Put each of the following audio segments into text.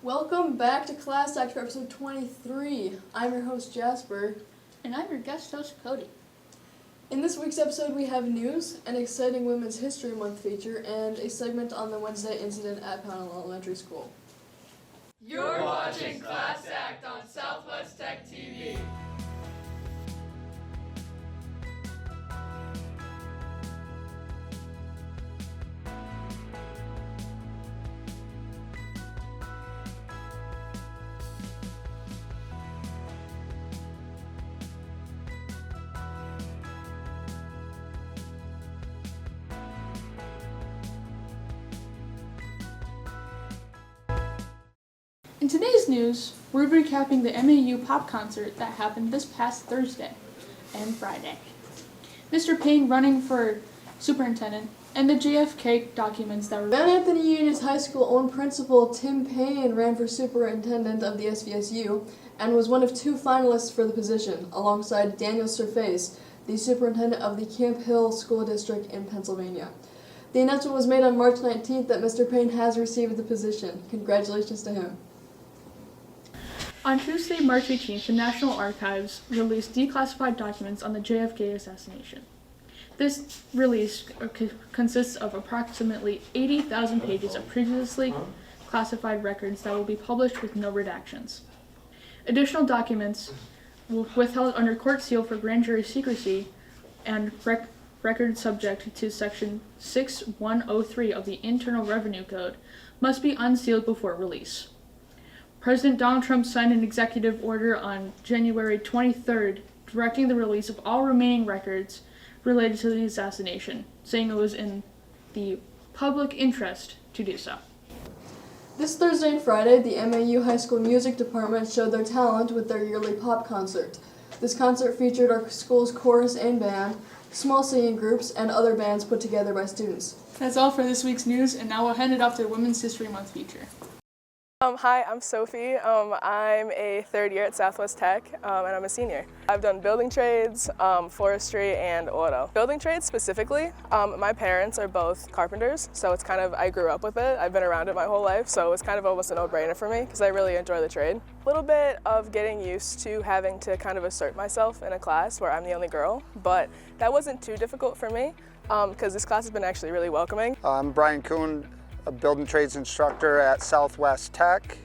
Welcome back to Class Act for episode 23. I'm your host, Jasper. And I'm your guest host, Cody. In this week's episode, we have news, an exciting Women's History Month feature, and a segment on the Wednesday incident at Payne Elementary School. You're watching Class Act on Southwest Tech TV. In today's news, we're recapping the MUHS Pop concert that happened this past Thursday and Friday. Mr. Payne running for superintendent, and the JFK documents that were... Mount Anthony Union's high school own principal Tim Payne ran for superintendent of the SVSU and was one of two finalists for the position, alongside Daniel Surface, the superintendent of the Camp Hill School District in Pennsylvania. The announcement was made on March 19th that Mr. Payne has received the position. Congratulations to him. On Tuesday, March 18th, the National Archives released declassified documents on the JFK assassination. This release consists of approximately 80,000 pages of previously classified records that will be published with no redactions. Additional documents withheld under court seal for grand jury secrecy and records subject to Section 6103 of the Internal Revenue Code must be unsealed before release. President Donald Trump signed an executive order on January 23rd directing the release of all remaining records related to the assassination, saying it was in the public interest to do so. This Thursday and Friday, the MAU High School Music Department showed their talent with their yearly pop concert. This concert featured our school's chorus and band, small singing groups, and other bands put together by students. That's all for this week's news, and now we'll hand it off to the Women's History Month feature. Hi, I'm Sophie. I'm a third year at Southwest Tech, and I'm a senior. I've done building trades, forestry, and auto. Building trades specifically, my parents are both carpenters, so it's kind of, I grew up with it. I've been around it my whole life, so it's kind of almost a no-brainer for me because I really enjoy the trade. A little bit of getting used to having to kind of assert myself in a class where I'm the only girl, but that wasn't too difficult for me because this class has been actually really welcoming. I'm Brian Kuhn, a building trades instructor at Southwest Tech.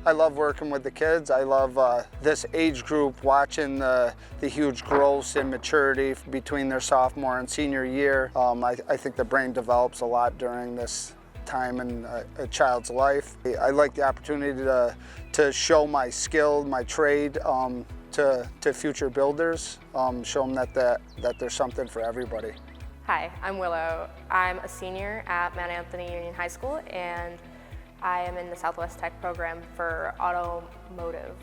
I love working with the kids. I love this age group, watching the huge growth and maturity between their sophomore and senior year. I think the brain develops a lot during this time in a child's life. I like the opportunity to show my skill, my trade to future builders, show them that there's something for everybody. Hi, I'm Willow. I'm a senior at Mount Anthony Union High School, and I am in the Southwest Tech program for automotive.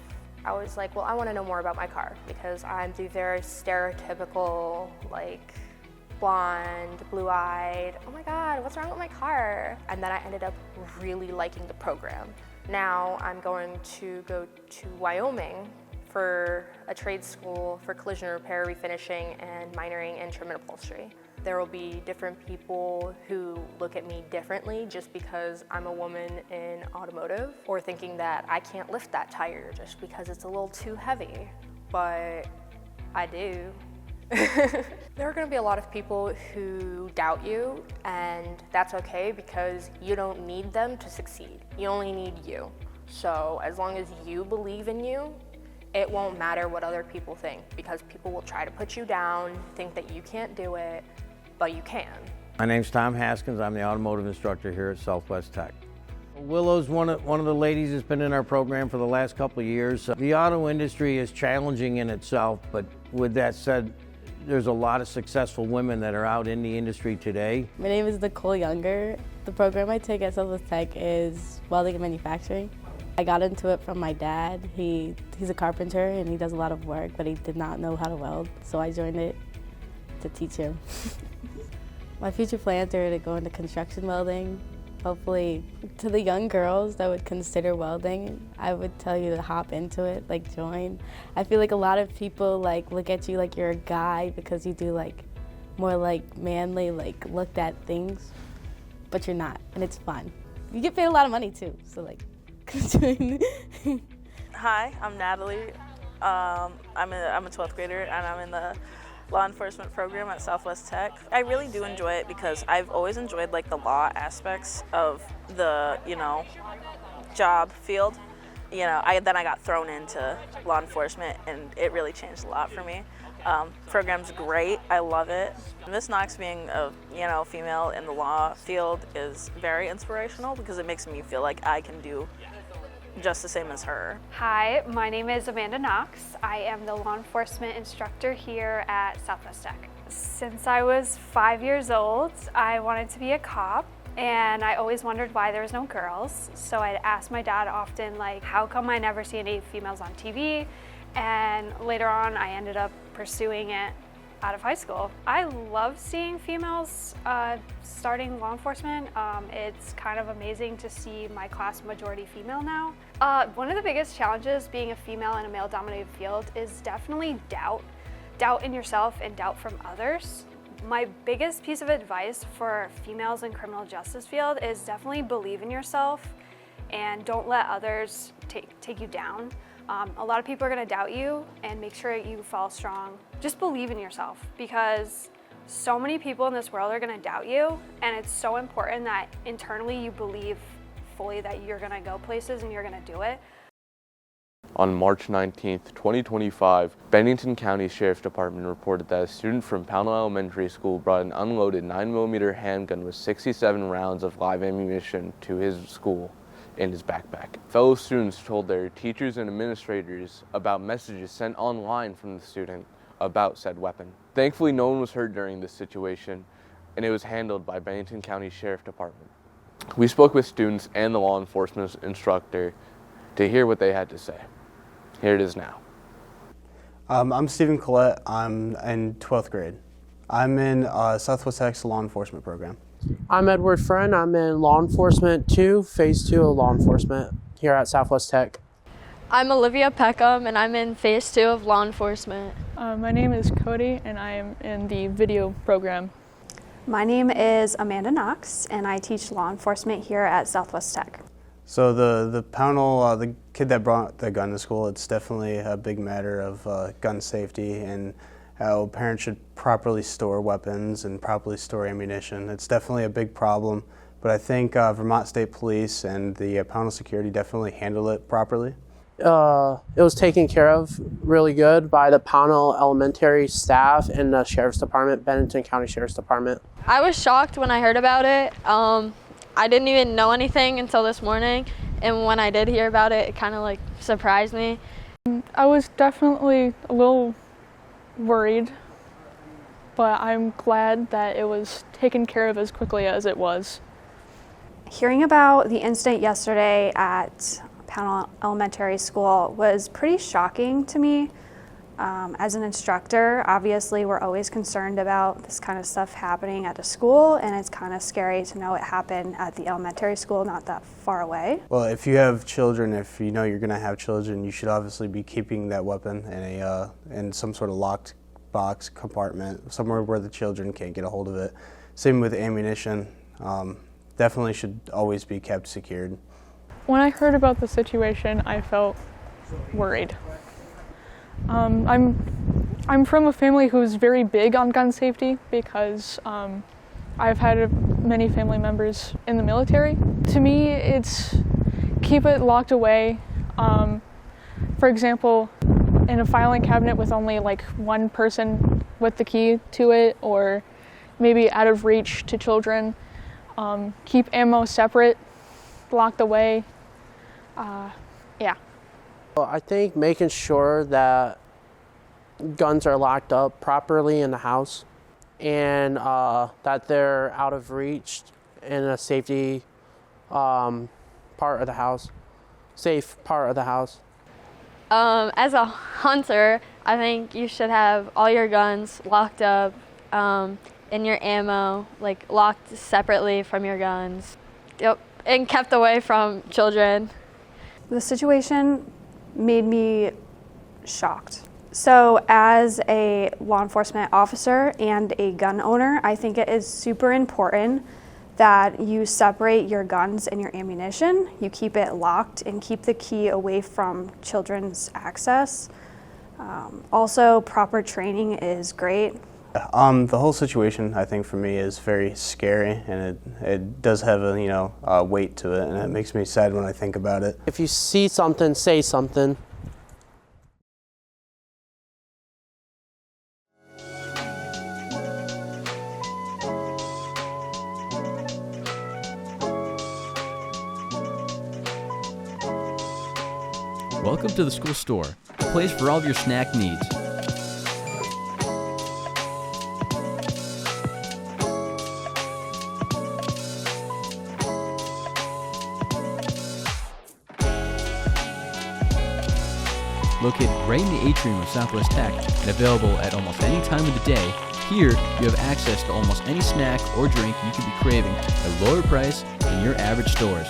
I was like, well, I want to know more about my car because I'm the very stereotypical, like, blonde, blue-eyed, oh my God, what's wrong with my car? And then I ended up really liking the program. Now I'm going to go to Wyoming for a trade school for collision repair, refinishing, and minoring in trim and upholstery. There will be different people who look at me differently just because I'm a woman in automotive, or thinking that I can't lift that tire just because it's a little too heavy, but I do. There are going to be a lot of people who doubt you, and that's okay because you don't need them to succeed. You only need you. So as long as you believe in you, it won't matter what other people think, because people will try to put you down, think that you can't do it, but you can. My name's Tom Haskins. I'm the automotive instructor here at Southwest Tech. Willow's one of the ladies that's been in our program for the last couple of years. The auto industry is challenging in itself, but with that said, there's a lot of successful women that are out in the industry today. My name is Nicole Younger. The program I take at Southwest Tech is welding and manufacturing. I got into it from my dad. He's a carpenter and he does a lot of work, but he did not know how to weld, so I joined it to teach him. My future plans are to go into construction welding. Hopefully, to the young girls that would consider welding, I would tell you to hop into it, like join. I feel like a lot of people like look at you like you're a guy because you do like more like manly, like looked at things, but you're not, and it's fun. You get paid a lot of money too, so like Hi, I'm Natalie. I'm a 12th grader and I'm in the law enforcement program at Southwest Tech. I really do enjoy it because I've always enjoyed like the law aspects of the, job field. Then I got thrown into law enforcement and it really changed a lot for me. Program's great, I love it. Miss Knox being a female in the law field is very inspirational because it makes me feel like I can do just the same as her. Hi, my name is Amanda Knox. I am the law enforcement instructor here at Southwest Tech. Since I was 5 years old, I wanted to be a cop, and I always wondered why there was no girls. So I'd ask my dad often, like, how come I never see any females on TV? And later on, I ended up pursuing it out of high school. I love seeing females starting law enforcement. It's kind of amazing to see my class majority female now. One of the biggest challenges being a female in a male-dominated field is definitely doubt. Doubt in yourself and doubt from others. My biggest piece of advice for females in criminal justice field is definitely believe in yourself and don't let others take you down. A lot of people are gonna doubt you, and make sure you fall strong. Just believe in yourself, because so many people in this world are gonna doubt you, and it's so important that internally you believe fully that you're gonna go places and you're gonna do it. On March 19th, 2025, Bennington County Sheriff's Department reported that a student from Pownell Elementary School brought an unloaded 9mm handgun with 67 rounds of live ammunition to his school in his backpack. Fellow students told their teachers and administrators about messages sent online from the student about said weapon. Thankfully, no one was hurt during this situation, and it was handled by Bennington County Sheriff Department. We spoke with students and the law enforcement instructor to hear what they had to say. Here it is now. I'm Stephen Collette. I'm in 12th grade. I'm in Southwest Tech's law enforcement program. I'm Edward Fynn. I'm in Law Enforcement 2, Phase 2 of Law Enforcement here at Southwest Tech. I'm Olivia Peckham, and I'm in Phase 2 of Law Enforcement. My name is Codi, and I am in the video program. My name is Amanda Knox, and I teach law enforcement here at Southwest Tech. So the Pownell, the kid that brought the gun to school, it's definitely a big matter of gun safety and how parents should properly store weapons and properly store ammunition. It's definitely a big problem, but I think Vermont State Police and the Pownell security definitely handle it properly. It was taken care of really good by the Pownell Elementary staff and the Sheriff's Department, Bennington County Sheriff's Department. I was shocked when I heard about it. I didn't even know anything until this morning, and when I did hear about it, it kind of like surprised me. I was definitely a little worried, but I'm glad that it was taken care of as quickly as it was. Hearing about the incident yesterday at Pownell Elementary School was pretty shocking to me. As an instructor, obviously we're always concerned about this kind of stuff happening at the school, and it's kind of scary to know it happened at the elementary school not that far away. Well, if you have children, if you know you're going to have children, you should obviously be keeping that weapon in some sort of locked box compartment, somewhere where the children can't get a hold of it. Same with ammunition. Definitely should always be kept secured. When I heard about the situation, I felt worried. I'm from a family who's very big on gun safety because I've had many family members in the military. To me, it's keep it locked away. For example, in a filing cabinet with only like one person with the key to it, or maybe out of reach to children. Keep ammo separate, locked away. Yeah. Well, I think making sure that guns are locked up properly in the house and that they're out of reach in a safety part of the house, safe part of the house. As a hunter, I think you should have all your guns locked up and your ammo like locked separately from your guns. Yep, and kept away from children. The situation made me shocked. So as a law enforcement officer and a gun owner, I think it is super important that you separate your guns and your ammunition. You keep it locked and keep the key away from children's access. Also, proper training is great. The whole situation, I think, for me is very scary, and it does have a weight to it, and it makes me sad when I think about it. If you see something, say something. Welcome to the school store, a place for all of your snack needs. Located right in the atrium of Southwest Tech and available at almost any time of the day, here you have access to almost any snack or drink you could be craving at a lower price than your average stores.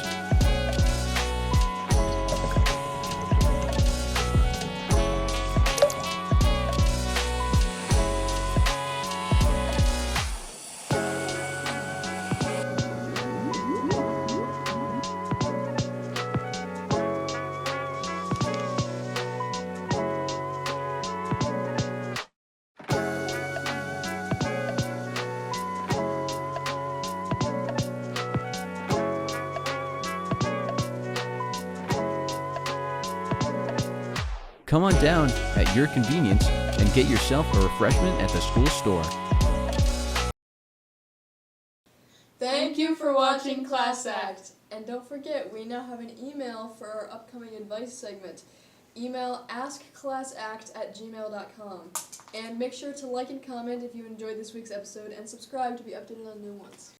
Come on down at your convenience and get yourself a refreshment at the school store. Thank you for watching Class Act. And don't forget, we now have an email for our upcoming advice segment. Email askclassact@gmail.com. And make sure to like and comment if you enjoyed this week's episode and subscribe to be updated on new ones.